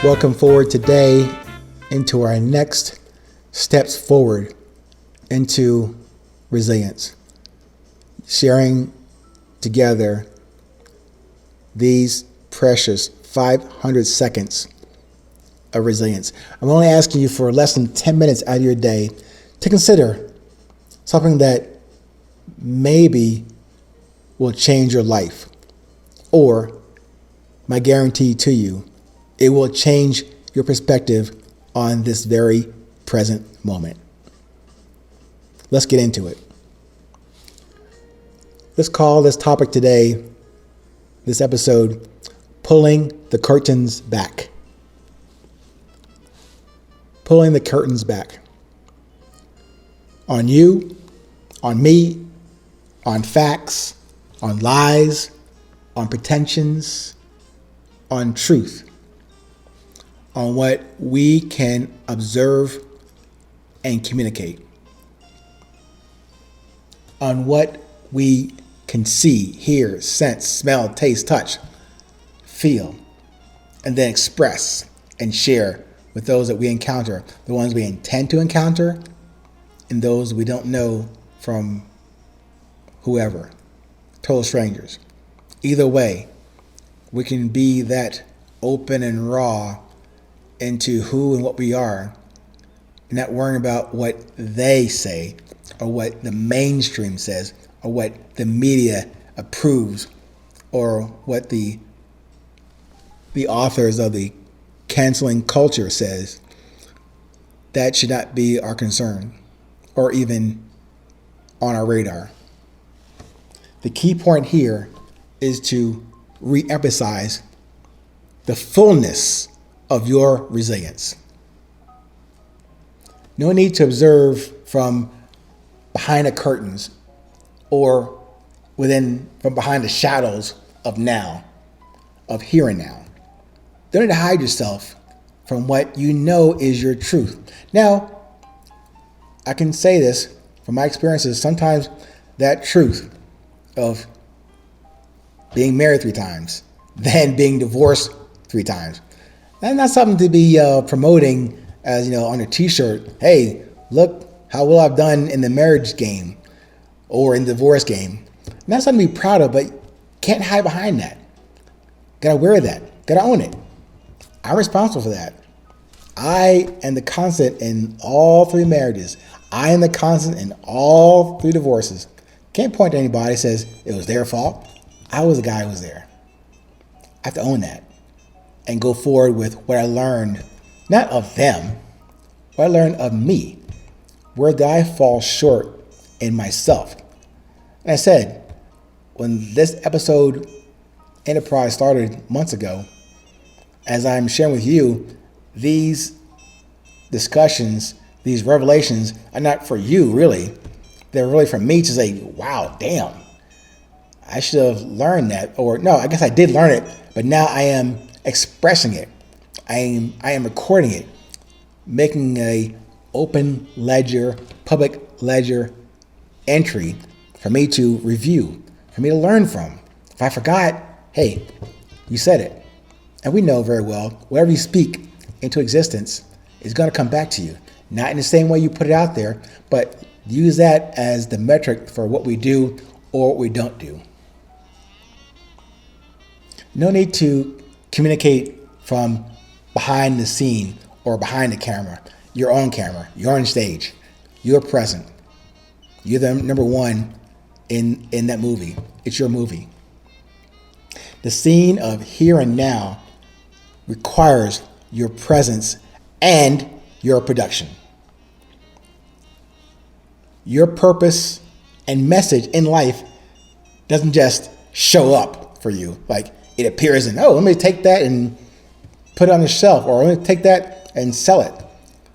Welcome forward today into our next steps forward into resilience. Sharing together these precious 500 seconds of resilience. I'm only asking you for less than 10 minutes out of your day to consider something that maybe will change your life, or my guarantee to you, it will change your perspective on this very present moment. Let's get into it. Let's call this topic today, this episode, Pulling the Curtains Back. Pulling the curtains back. On you, on me, on facts, on lies, on pretensions, on truth, on what we can observe and communicate, on what we can see, hear, sense, smell, taste, touch, feel, and then express and share with those that we encounter, the ones we intend to encounter, and those we don't know from whoever, total strangers. Either way, we can be that open and raw into who and what we are, and not worrying about what they say or what the mainstream says or what the media approves or what the authors of the canceling culture says. That should not be our concern or even on our radar. The key point here is to re-emphasize the fullness of your resilience. No need to observe from behind the curtains or from behind the shadows of now, of here and now. Don't need to hide yourself from what you know is your truth. Now, I can say this from my experiences, sometimes that truth of being married 3 times, then being divorced 3 times. That's not something to be promoting as, on your t-shirt. Hey, look how well I've done in the marriage game or in the divorce game. Not something to be proud of, but can't hide behind that. Gotta wear that. Gotta own it. I'm responsible for that. I am the constant in all 3 marriages. I am the constant in all 3 divorces. Can't point to anybody that says it was their fault. I was the guy who was there. I have to own that and go forward with what I learned, not of them, what I learned of me. Where did I fall short in myself? And I said, when this episode enterprise started months ago, as I'm sharing with you, these discussions, these revelations are not for you, really. They're really for me to say, wow, damn, I should have learned that. Or no, I guess I did learn it, but now I am expressing it. I am recording it, making a open ledger, public ledger entry for me to review, for me to learn from. If I forgot, hey, you said it. And we know very well, whatever you speak into existence is going to come back to you. Not in the same way you put it out there, but use that as the metric for what we do or what we don't do. No need to communicate from behind the scene or behind the camera, your own camera, you're on stage, you're present. You're the number one in that movie. It's your movie. The scene of here and now requires your presence and your production. Your purpose and message in life doesn't just show up for you. Like it appears in, let me take that and put it on the shelf, or let me take that and sell it.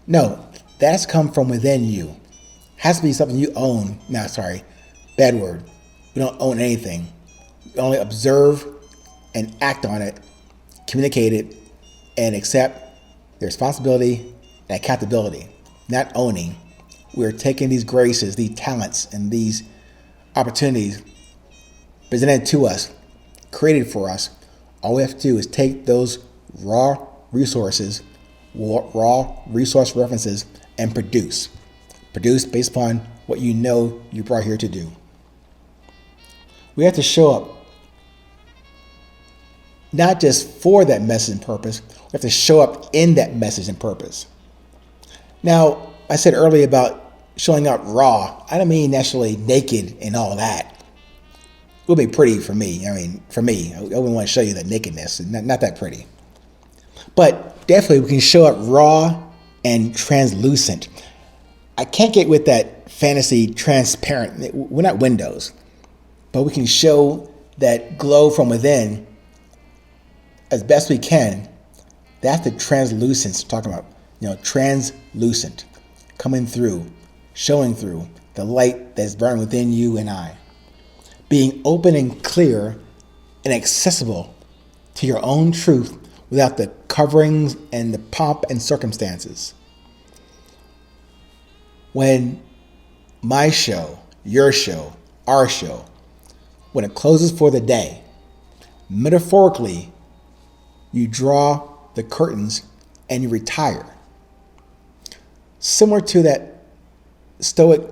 No, that's come from within you. It has to be something you own. No, sorry, bad word. We don't own anything. We only observe and act on it, communicate it, and accept the responsibility and accountability. Not owning. We're taking these graces, these talents, and these opportunities presented to us, created for us. All we have to do is take those raw resources, raw resource references, and produce. Produce based upon what you know you brought here to do. We have to show up not just for that message and purpose, we have to show up in that message and purpose. Now, I said earlier about showing up raw. I don't mean necessarily naked and all that. It would be pretty for me. For me, I wouldn't want to show you that nakedness. Not that pretty. But definitely we can show up raw and translucent. I can't get with that fantasy transparent. We're not windows. But we can show that glow from within as best we can. That's the translucence we're talking about. Translucent. Coming through, showing through the light that's burning within you and I. Being open and clear and accessible to your own truth without the coverings and the pomp and circumstances. When my show, your show, our show, when it closes for the day, metaphorically, you draw the curtains and you retire. Similar to that Stoic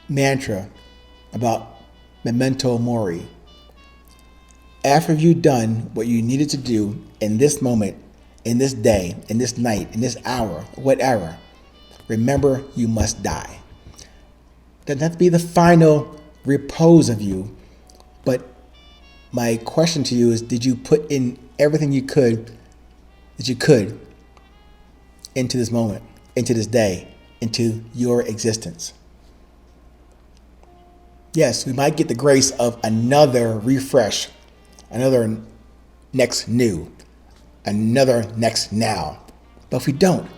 mantra about memento mori. After you've done what you needed to do in this moment, in this day, in this night, in this hour, whatever, remember you must die. Doesn't have to be the final repose of you, but my question to you is, did you put in everything that you could into this moment, into this day, into your existence? Yes, we might get the grace of another refresh, another next new, another next now. But if we don't,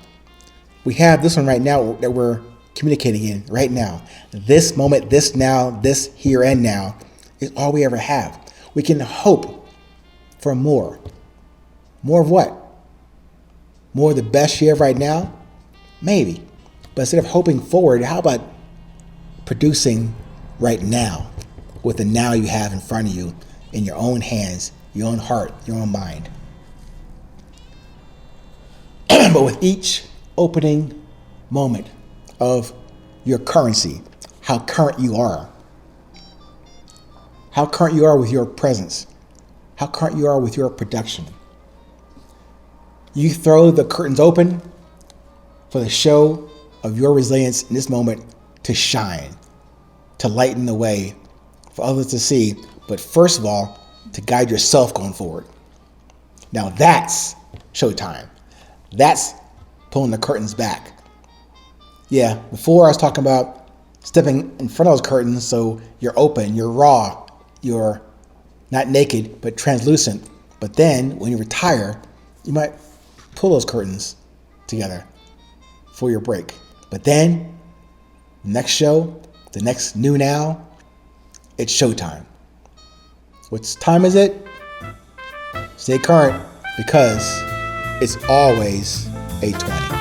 we have this one right now that we're communicating in right now. This moment, this now, this here and now is all we ever have. We can hope for more. More of what? More of the best you have right now? Maybe. But instead of hoping forward, how about producing right now with the now you have in front of you in your own hands, your own heart, your own mind? But with each opening moment of your currency, how current you are. How current you are with your presence. How current you are with your production. You throw the curtains open for the show of your resilience in this moment to shine, to lighten the way for others to see, but first of all, to guide yourself going forward. Now that's showtime. That's pulling the curtains back. Yeah, before I was talking about stepping in front of those curtains so you're open, you're raw, you're not naked, but translucent. But then when you retire, you might pull those curtains together for your break. But then, the next show, the next new now, it's showtime. What time is it? Stay current, because it's always 8:20.